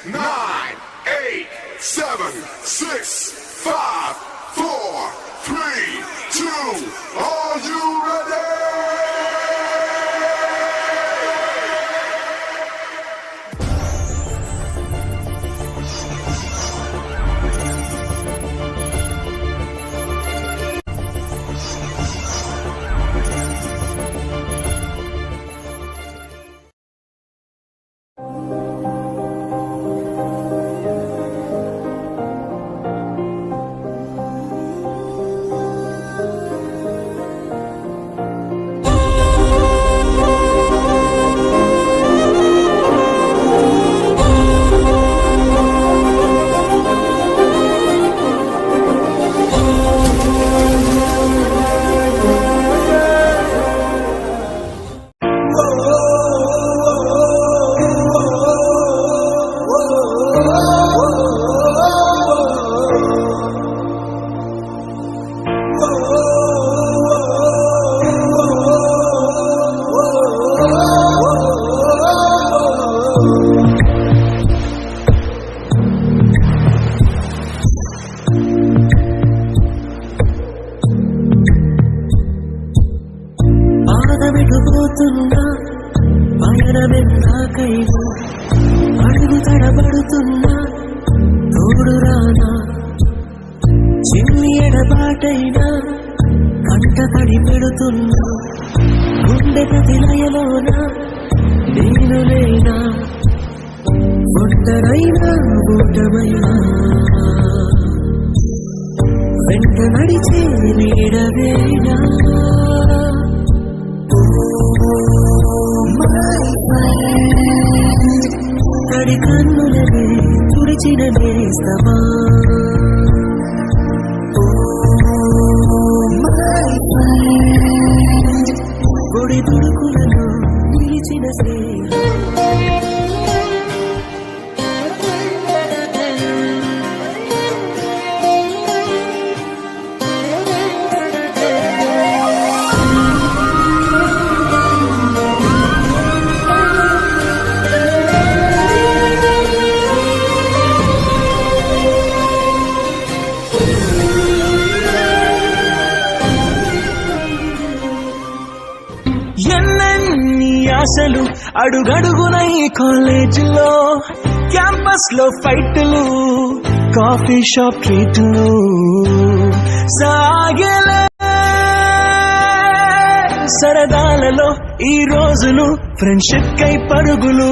9, 8, 7, 6, 5, 4, 3, 2. Are you ready? పాదమిటుపోతున్నా పయనమెన్నాకైనా అడుగు తడబడుతున్నా తోడు రానా చిన్ని ఎడబాటైనా కంట తడి పెడుతున్నా గుండె ప్రతిలయలోన నేను లేనా ఒంటరైనా ఊటమైనా వెంట నడిచే నీడవేనా తడి కన్నులనే తుడిచిన నేస్తమా పొడి తుడుకులలో నిలిచిన స్నేహం ఎన్నెన్ని ఆశలు అడుగడుగున ఈ కాలేజీలో క్యాంపస్ లో ఫైట్లు కాఫీ షాప్ ట్రీట్లు సాగేలే సరదాలలో ఈ రోజులు ఫ్రెండ్షిప్ కై పరుగులు